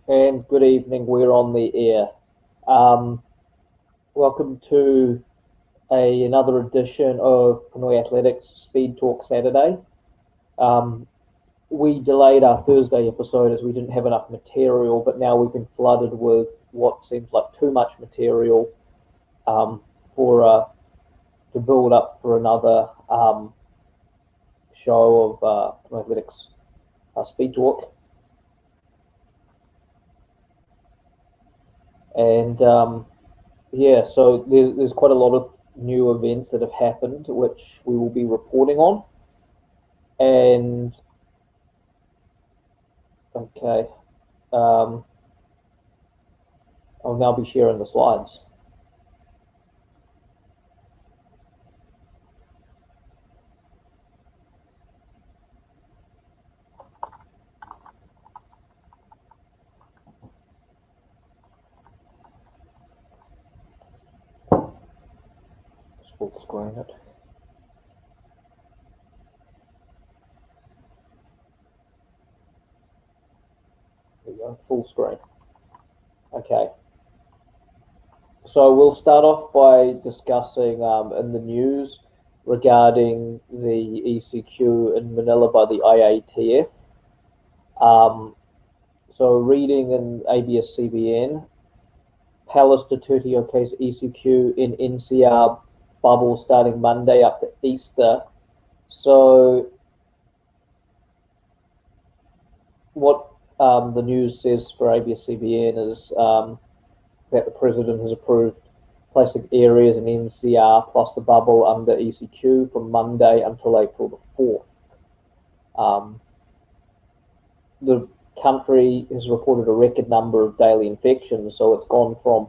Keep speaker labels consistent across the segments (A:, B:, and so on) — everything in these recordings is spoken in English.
A: And good evening, we're on the air. Um, Welcome to another edition of Pinoyathletics Speed Talk Saturday. Um, we delayed our Thursday episode as we didn't have enough material, but now we've been flooded with what seems like too much material um, for to build up for another show of Pinoyathletics Speed Talk. And yeah, so there's quite a lot of new events that have happened, which we will be reporting on. And okay, um, I'll now be sharing the slides. Just full screen it. There we go, full screen. Okay. So we'll start off by discussing in the news regarding the ECQ in Manila by the IATF. So reading in ABS-CBN, Palace Duterte okays ECQ in NCR bubble starting Monday up to Easter. So what the news says for ABS-CBN is that the president has approved placing areas in NCR plus the bubble under ECQ from Monday until April the 4th. The country has reported a record number of daily infections, so it's gone from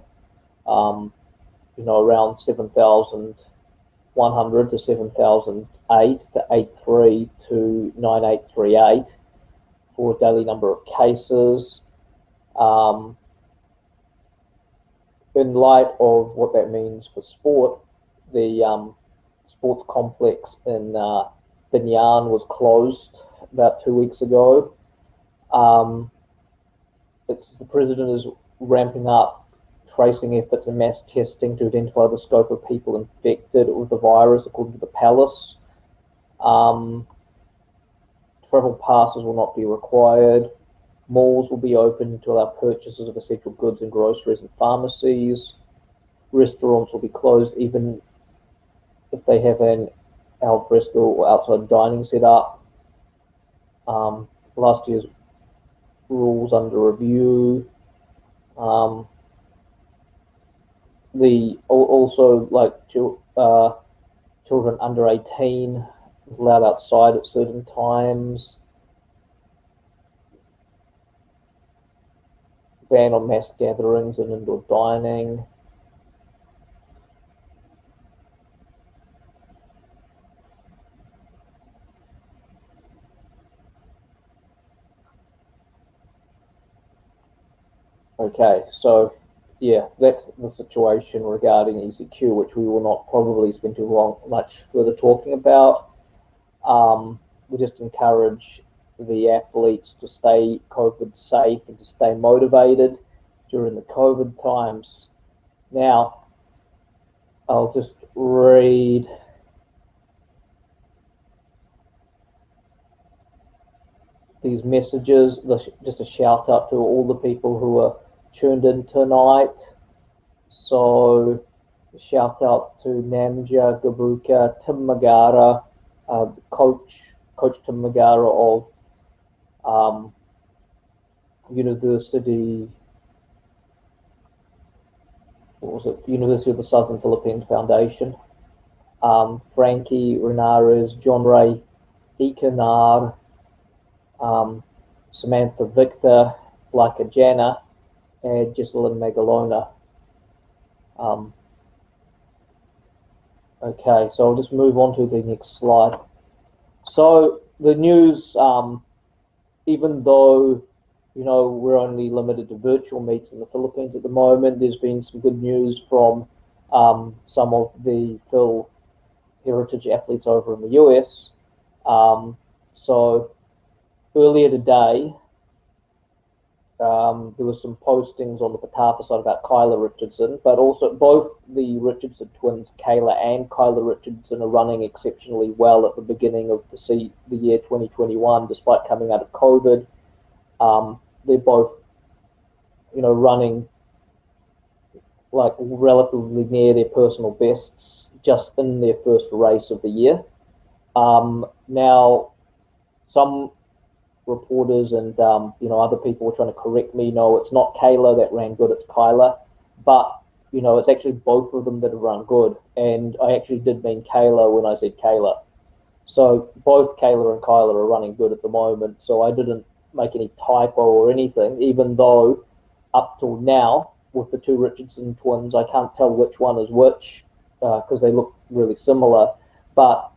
A: around 7,100 to 7,008 to 83 to 9,838 for a daily number of cases. In light of what that means for sport, the sports complex in Binyan was closed about 2 weeks ago. The president is ramping up tracing efforts and mass testing to identify the scope of people infected with the virus, according to the palace. Travel passes will not be required. Malls will be open to allow purchases of essential goods and groceries and pharmacies. Restaurants will be closed even if they have an al fresco or outside dining set up. Last year's rules under review. The also like children under 18 allowed outside at certain times. Ban on mass gatherings and indoor dining. Okay, so yeah, that's the situation regarding ECQ, which we will not probably spend much further talking about. We just encourage the athletes to stay COVID safe and to stay motivated during the COVID times. Now, I'll just read these messages, just a shout out to all the people who are tuned in tonight. So, shout out to Namja Gabuka, Tim Magara, Coach Tim Magara of University of the Southern Philippines Foundation. Frankie Renares, John Ray Ikanar, Samantha Victor, Laika Jana, and Giselyn Magalona. Okay, so I'll just move on to the next slide. So the news, even though we're only limited to virtual meets in the Philippines at the moment, there's been some good news from some of the Phil heritage athletes over in the US. So earlier today, There was some postings on the Patapha side about Kyla Richardson, but also both the Richardson twins, Kayla and Kyla Richardson, are running exceptionally well at the beginning of the year 2021, despite coming out of COVID. They're both, running like relatively near their personal bests just in their first race of the year. Now, some reporters and other people were trying to correct me. No, it's not Kayla that ran good, it's Kyla. But it's actually both of them that have run good. And I actually did mean Kayla when I said Kayla. So both Kayla and Kyla are running good at the moment. So I didn't make any typo or anything, even though up till now with the two Richardson twins, I can't tell which one is which because they look really similar. But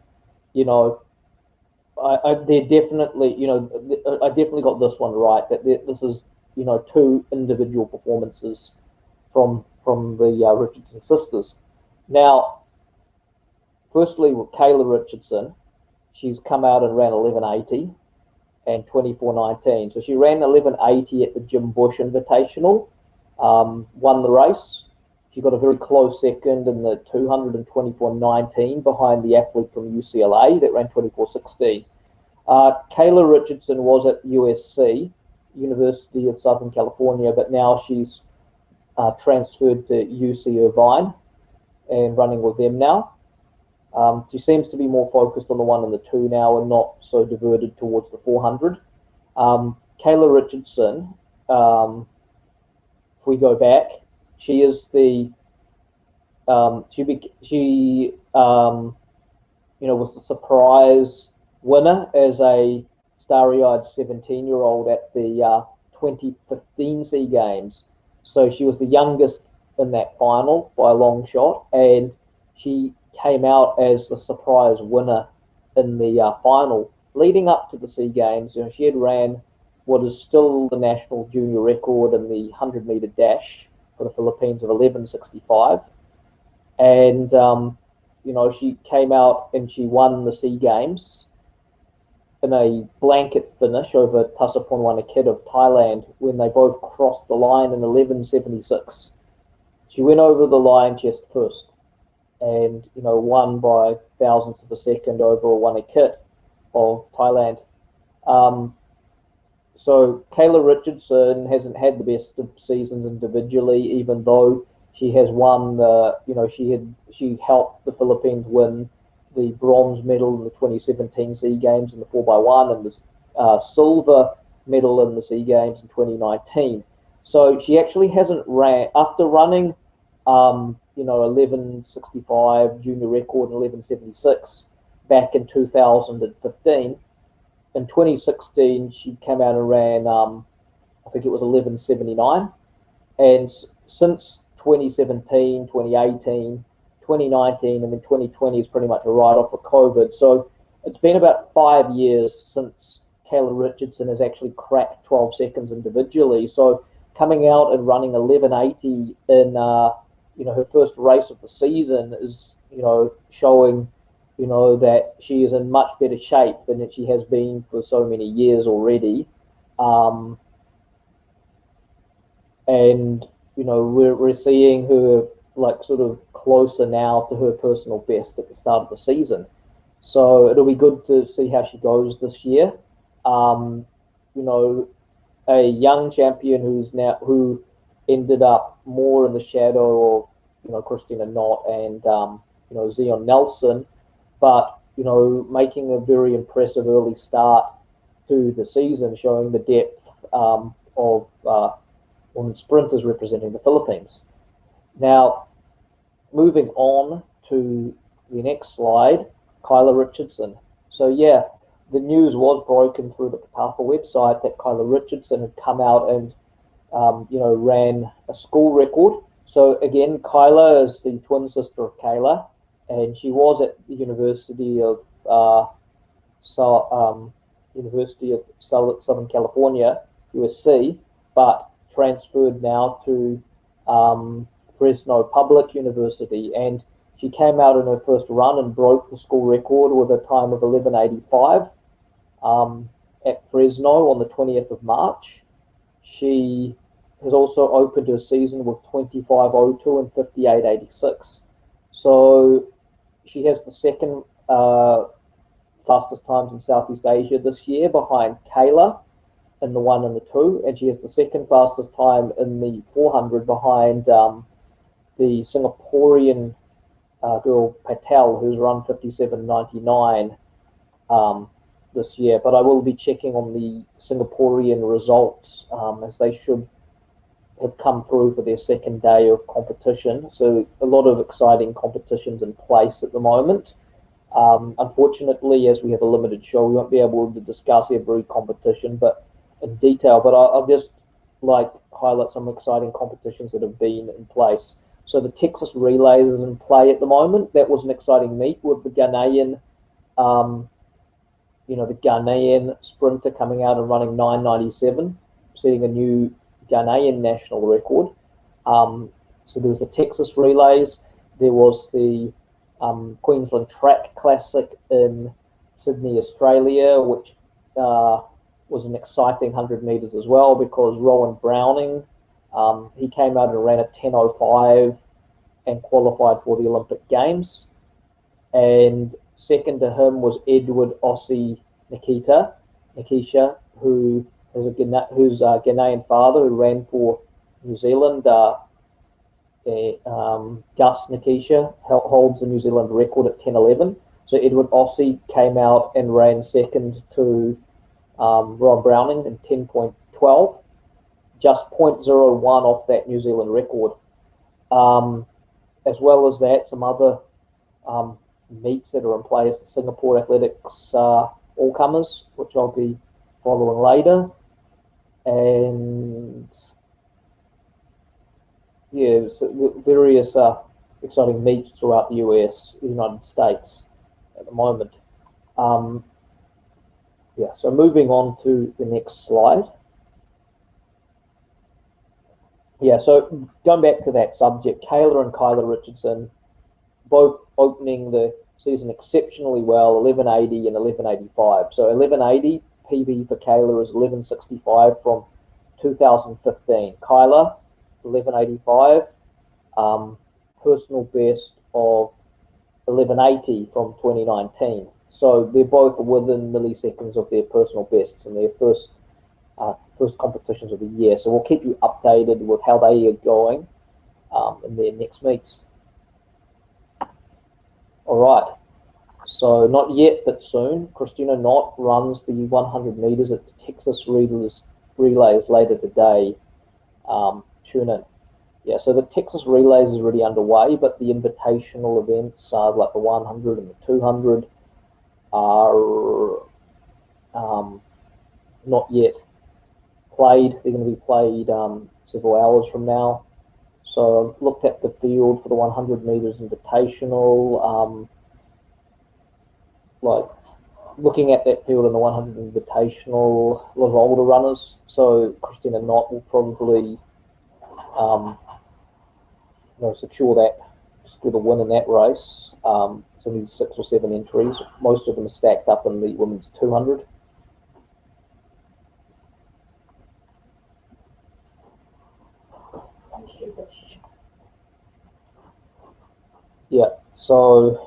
A: they're definitely, I definitely got this one right. That this is, two individual performances from the Richardson sisters. Now, firstly, with Kayla Richardson, she's come out and ran 11:80 and 24:19. So she ran 11:80 at the Jim Bush Invitational, won the race. She got a very close second in the 200 and 24:19 behind the athlete from UCLA that ran 24:16. Kayla Richardson was at USC, University of Southern California, but now she's transferred to UC Irvine and running with them now. She seems to be more focused on the 1 and the 2 now and not so diverted towards the 400. Kayla Richardson, if we go back, she is the she was the surprise winner as a starry-eyed 17-year-old at the 2015 SEA Games. So she was the youngest in that final by a long shot, and she came out as the surprise winner in the final. Leading up to the SEA Games, she had ran what is still the national junior record in the 100-meter dash for the Philippines of 11:65, and she came out and she won the SEA Games in a blanket finish over Tasapon Wanakit of Thailand when they both crossed the line in 11:76. She went over the line chest first and won by thousandths of a second over Wanakit of Thailand. So Kayla Richardson hasn't had the best of seasons individually, even though she has won she helped the Philippines win the bronze medal in the 2017 SEA Games in the 4x1 and the silver medal in the SEA Games in 2019. So she actually hasn't ran after running 11:65 junior record and 11:76 back in 2015. In 2016, she came out and ran, I think it was 11:79. And since 2017, 2018, 2019, and then 2020 is pretty much a write-off for COVID. So it's been about 5 years since Kayla Richardson has actually cracked 12 seconds individually. So coming out and running 11:80 in her first race of the season is showing that she is in much better shape than that she has been for so many years already. And we're seeing her like sort of closer now to her personal best at the start of the season. So it'll be good to see how she goes this year. A young champion who ended up more in the shadow of Christina Knott and Zion Nelson, but making a very impressive early start to the season, showing the depth of women sprinters representing the Philippines. Now, moving on to the next slide, Kyla Richardson. So yeah, the news was broken through the Patapha website that Kyla Richardson had come out and ran a school record. So again, Kyla is the twin sister of Kayla, and she was at the University of Southern California, USC, but transferred now to Fresno Public University, and she came out in her first run and broke the school record with a time of 11:85 at Fresno on the 20th of March. She has also opened her season with 25:02 and 58:86. So she has the second fastest times in Southeast Asia this year, behind Kayla in the 1 and the 2, and she has the second fastest time in the 400 behind the Singaporean girl Patel, who's run 57:99 this year. But I will be checking on the Singaporean results, as they should have come through for their second day of competition. So a lot of exciting competitions in place at the moment. Unfortunately, as we have a limited show, we won't be able to discuss every competition but in detail. But I'll just highlight some exciting competitions that have been in place. So the Texas Relays is in play at the moment. That was an exciting meet with the Ghanaian, the Ghanaian sprinter coming out and running 9:97, setting a new Ghanaian national record. So there was the Texas Relays. There was the Queensland Track Classic in Sydney, Australia, which was an exciting 100 metres as well, because Rowan Browning, he came out and ran a 10:05 and qualified for the Olympic Games. And second to him was Edward Aussie Nikisha, who's a Ghanaian father who ran for New Zealand. Gus Nikisha holds the New Zealand record at 10:11. So Edward Aussie came out and ran second to Ron Browning in 10:12, just 0.01 off that New Zealand record. As well as that, some other meets that are in play is the Singapore Athletics all-comers, which I'll be following later. And yeah, various exciting meets throughout the United States at the moment. So moving on to the next slide. So going back to that subject, Kayla and Kyla Richardson, both opening the season exceptionally well, 11:80 and 11:85. So 11:80 PB for Kayla is 11:65 from 2015. Kyla, 11:85, personal best of 11:80 from 2019. So they're both within milliseconds of their personal bests in their first competitions of the year. So we'll keep you updated with how they are going in their next meets. All right. So not yet, but soon. Christina Knott runs the 100 meters at the Texas Relays later today. Tune in. So the Texas Relays is already underway, but the invitational events, like the 100 and the 200, are not yet played. They're going to be played several hours from now. So I've looked at the field for the 100 meters invitational. Looking at that field in the 100 invitational, a lot of older runners. So Christina Knott will probably secure the win in that race. So maybe 6 or 7 entries. Most of them are stacked up in the women's 200. So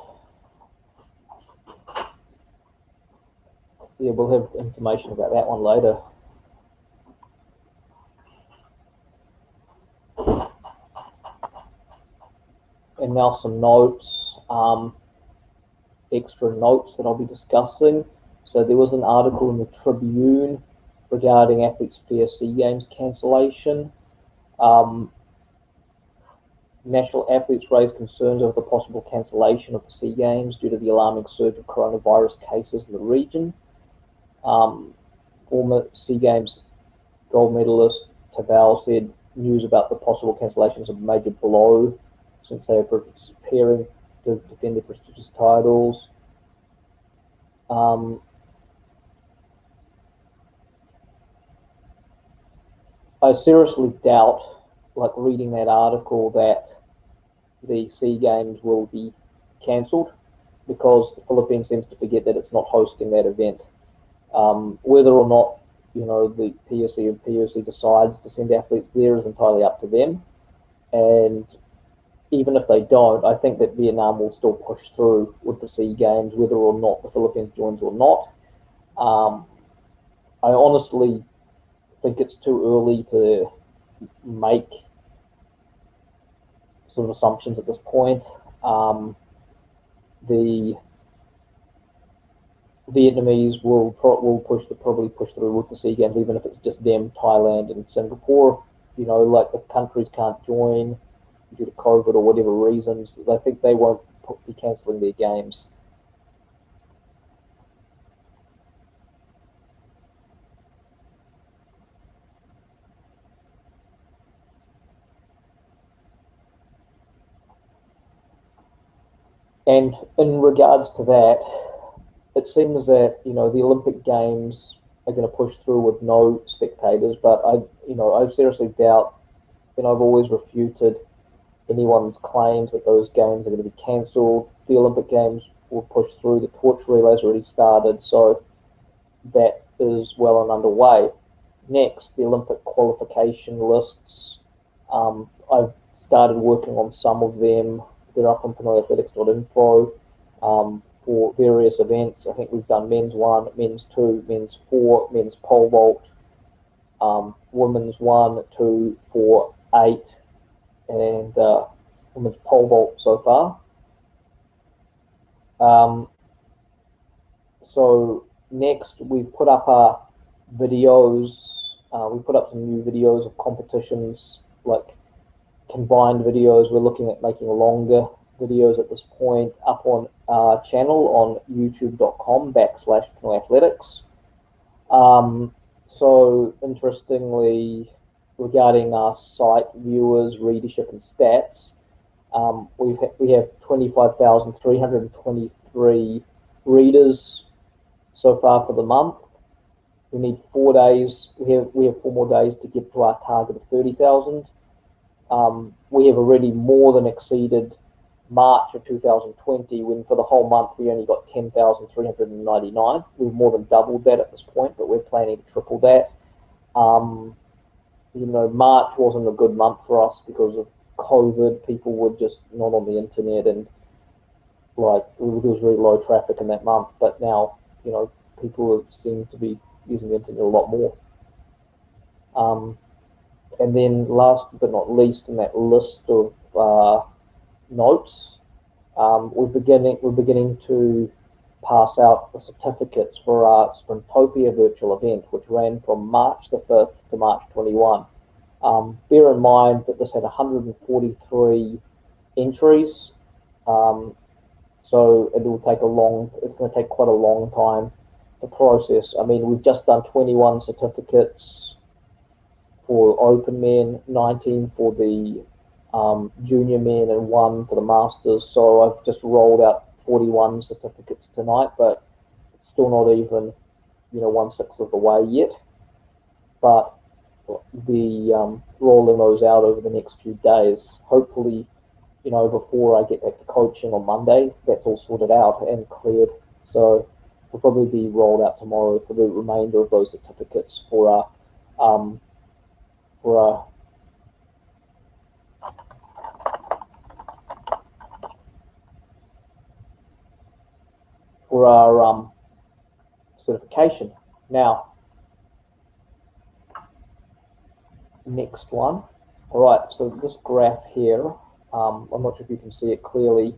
A: we'll have information about that one later. And now some notes, extra notes that I'll be discussing. So there was an article in the Tribune regarding Athletes Fair Sea Games cancellation. National athletes raised concerns over the possible cancellation of the Sea Games due to the alarming surge of coronavirus cases in the region. Former Sea Games gold medalist Tabal said news about the possible cancellations of a major blow, since they are preparing to defend their prestigious titles. I seriously doubt, reading that article, that the Sea Games will be cancelled, because the Philippines seems to forget that it's not hosting that event. Whether or not the PSC and POC decides to send athletes there is entirely up to them. And even if they don't, I think that Vietnam will still push through with the SEA Games, whether or not the Philippines joins or not. I honestly think it's too early to make sort of assumptions at this point. The Vietnamese will probably push through with the SEA Games, even if it's just them, Thailand, and Singapore. Like if countries can't join due to COVID or whatever reasons, I think they won't be cancelling their games. And in regards to that, it seems that the Olympic Games are going to push through with no spectators, but I seriously doubt. I've always refuted anyone's claims that those games are going to be cancelled. The Olympic Games will push through. The torch relay's already started, so that is well and underway. Next, the Olympic qualification lists. I've started working on some of them. They're up on Pinoyathletics.info for various events. I think we've done men's 1, men's 2, men's 4, men's pole vault, women's 1, 2, 4, 8, and women's pole vault so far. So next, we've put up our videos. We put up some new videos of competitions, like combined videos. We're looking at making longer videos at this point up on our channel on youtube.com/Pinoyathletics. So interestingly, regarding our site viewers, readership, and stats, we have 25,323 readers so far for the month. We need 4 days. We have 4 more days to get to our target of 30,000. We have already more than exceeded March of 2020, when for the whole month we only got 10,399. We've more than doubled that at this point, but we're planning to triple that. March wasn't a good month for us because of COVID. People were just not on the internet, and there was very low traffic in that month. But now, people seem to be using the internet a lot more. And then last but not least in that list of notes, we're beginning to pass out the certificates for our Sprintopia virtual event, which ran from March the 5th to March 21. Bear in mind that this had 143 entries, so it's going to take quite a long time to process. I mean, we've just done 21 certificates for open men, 19 for the junior men, and 1 for the masters. So I've just rolled out 41 certificates tonight, but it's still not even 1/6 of the way yet. But be rolling those out over the next few days. Hopefully, before I get back to coaching on Monday, that's all sorted out and cleared. So it'll probably be rolled out tomorrow for the remainder of those certificates for our certification. Now, next one. All right, so this graph here, I'm not sure if you can see it clearly,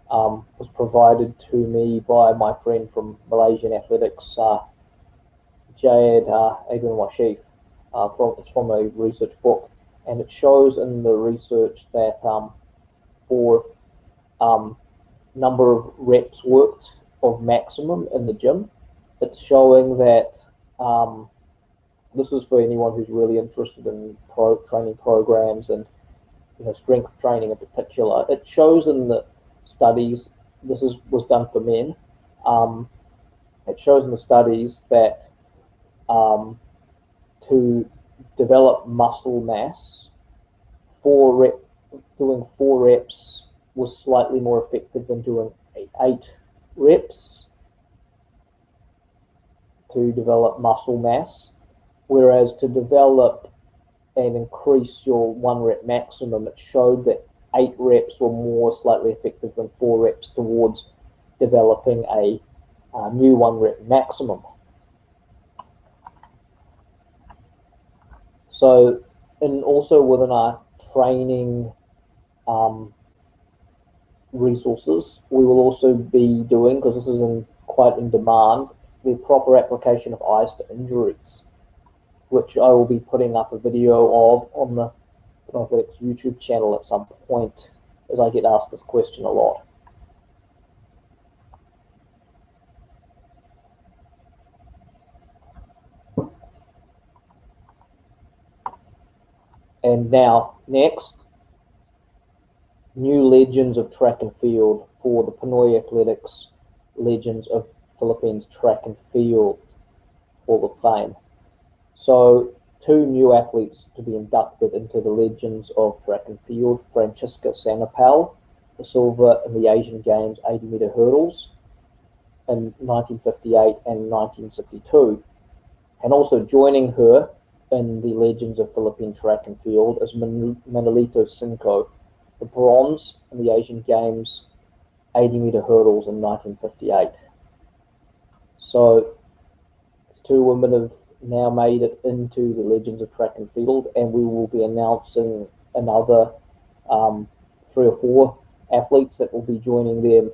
A: was provided to me by my friend from Malaysian Athletics, Jayed Adrian Washif. It's from a research book, and it shows in the research that for number of reps worked of maximum in the gym, it's showing that this is for anyone who's really interested in training programs and strength training in particular. It shows in the studies, was done for men. It shows in the studies that to develop muscle mass, doing 4 reps was slightly more effective than doing 8 reps to develop muscle mass. whereas to develop and increase your 1 rep maximum, it showed that 8 reps were more slightly effective than 4 reps towards developing a new 1 rep maximum. So, and also within our training resources, we will also be doing, because this is quite in demand, the proper application of ice to injuries, which I will be putting up a video of on the Pinoyathletics YouTube channel at some point, as I get asked this question a lot. And now, next, new legends of track and field for the Pinoyathletics Legends of Philippines Track and Field Hall of Fame. So, 2 new athletes to be inducted into the Legends of Track and Field: Francisca Sanapal, the silver in the Asian Games 80-meter hurdles in 1958 and 1962. And also joining her in the Legends of Philippine Track and Field is Manolito Cinco, the bronze in the Asian Games 80-meter hurdles in 1958. So 2 women have now made it into the Legends of Track and Field, and we will be announcing another 3 or 4 athletes that will be joining them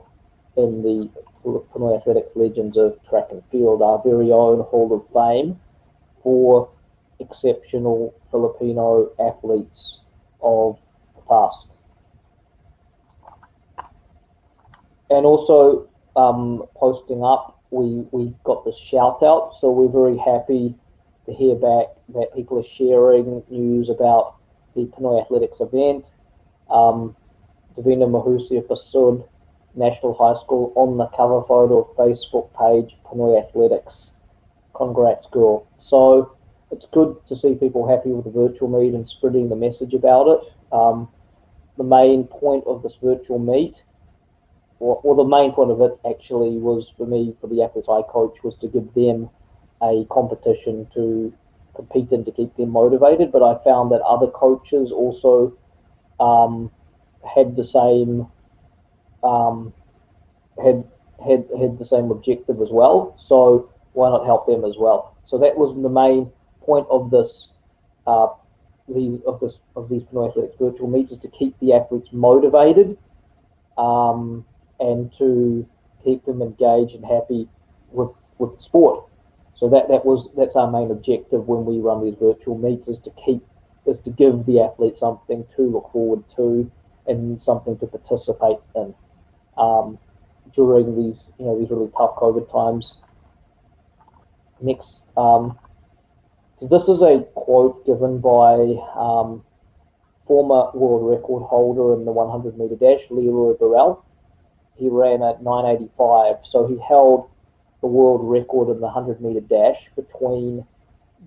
A: in the Pinoyathletics Legends of Track and Field, our very own Hall of Fame for exceptional Filipino athletes of the past. And also posting up, we got this shout out, so we're very happy to hear back that people are sharing news about the Pinoyathletics event. Davina Mahusia Pasud National High School on the cover photo of Facebook page Pinoyathletics. Congrats, girl. So it's good to see people happy with the virtual meet and spreading the message about it. The main point of this virtual meet, or the main point of it actually, was for me, for the athletes I coach, was to give them a competition to compete in, to keep them motivated. But I found that other coaches also had the same had the same objective as well. So why not help them as well? So that was the main point of this these Pinoyathletics virtual meets, is to keep the athletes motivated and to keep them engaged and happy with the sport. So that's our main objective when we run these virtual meets, is to give the athletes something to look forward to and something to participate in during these really tough COVID times. Next, so this is a quote given by former world record holder in the 100-meter dash, Leroy Burrell. He ran at 9:85, so he held the world record in the 100-meter dash between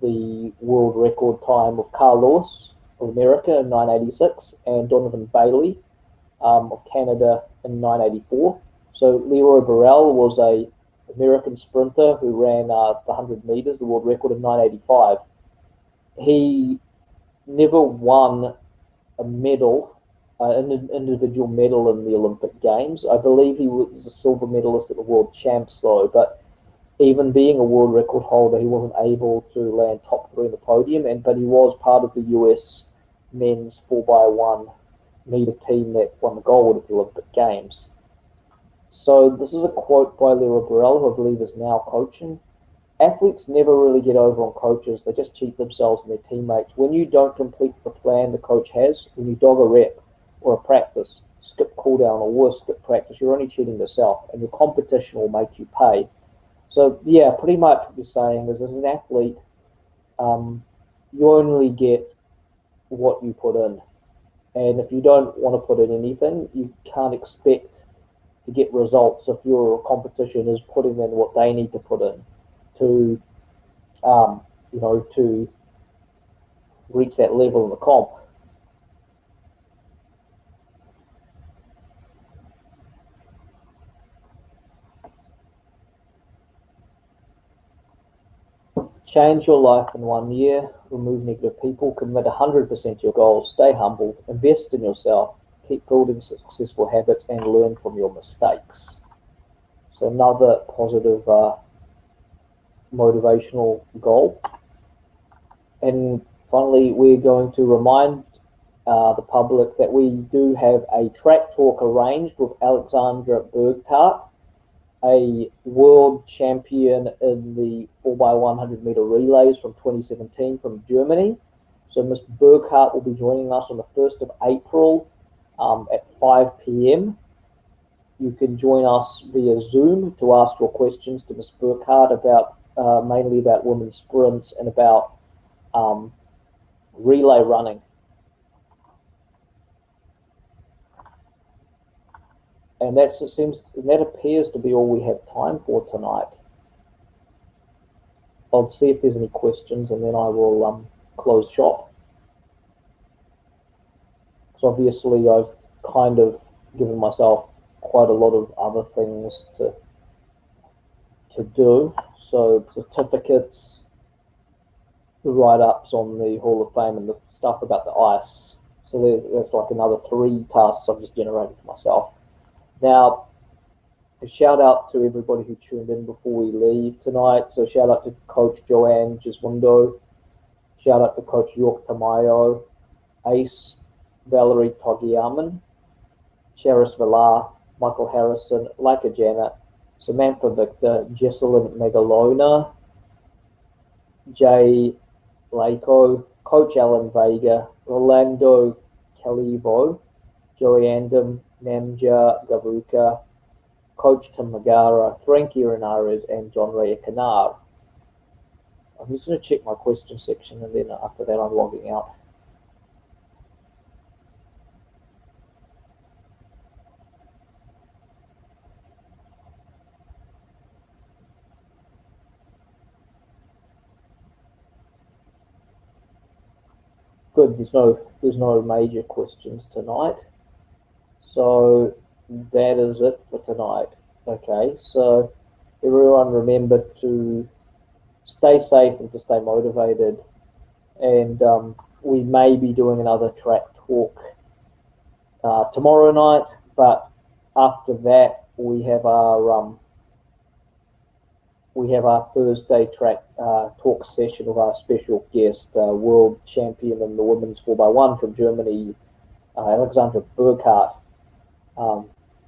A: the world record time of Carl Lewis of America in 9:86 and Donovan Bailey of Canada in 9:84. So Leroy Burrell was a American sprinter who ran the 100 meters, the world record, in 9:85. He never won a medal, an individual medal in the Olympic Games. I believe he was a silver medalist at the World Champs, though. But even being a world record holder, he wasn't able to land top 3 in the podium. But he was part of the US men's 4x1 meter team that won the gold at the Olympic Games. So this is a quote by Leroy Burrell, who I believe is now coaching. Athletes never really get over on coaches. They just cheat themselves and their teammates. When you don't complete the plan the coach has, when you dog a rep or a practice, skip cooldown, or worse, skip practice, you're only cheating yourself, and your competition will make you pay. So yeah, pretty much what you're saying is, as an athlete, you only get what you put in. And if you don't want to put in anything, you can't expect to get results if your competition is putting in what they need to put in to to reach that level in the comp. Change your life in 1 year, remove negative people, commit 100% to your goals, stay humble, invest in yourself, keep building successful habits, and learn from your mistakes. So another positive motivational goal. And finally, we're going to remind the public that we do have a track talk arranged with Alexandra Burghardt, a world champion in the 4x100 meter relays from 2017 from Germany. So Ms. Burghardt will be joining us on the 1st of April at 5 p.m. You can join us via Zoom to ask your questions to Ms. Burghardt about mainly about women's sprints and about relay running. And that appears to be all we have time for tonight. I'll see if there's any questions, and then I will close shop. So obviously I've kind of given myself quite a lot of other things to do. So certificates, the write-ups on the Hall of Fame, and the stuff about the ice. So there's like another 3 tasks I've just generated for myself. Now, a shout out to everybody who tuned in before we leave tonight. So shout out to Coach Joanne Gismundo, shout out to Coach York Tamayo, Ace, Valerie Togiaman, Cheris Villar, Michael Harrison, Leica Janet, Samantha Victor, Jesselyn Megalona, Jay Lako, Coach Alan Vega, Rolando Calivo, Joey Andam, Namja Gavuka, Coach Tim Magara, Frankie Renares, and John Ray Kanar. I'm just going to check my question section, and then after that I'm logging out. Good, there's no major questions tonight. So that is it for tonight. Okay, so everyone remember to stay safe and to stay motivated. And we may be doing another track talk tomorrow night, but after that we have our Thursday track talk session with our special guest, world champion in the women's 4x1 from Germany, Alexandra Burghardt,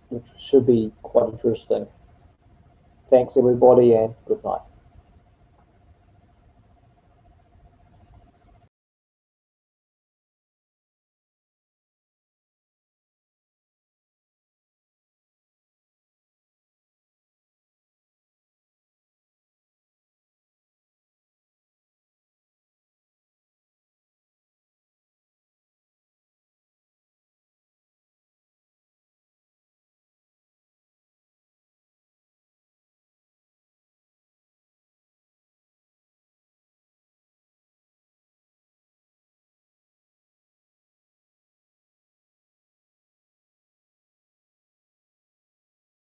A: which should be quite interesting. Thanks everybody, and good night.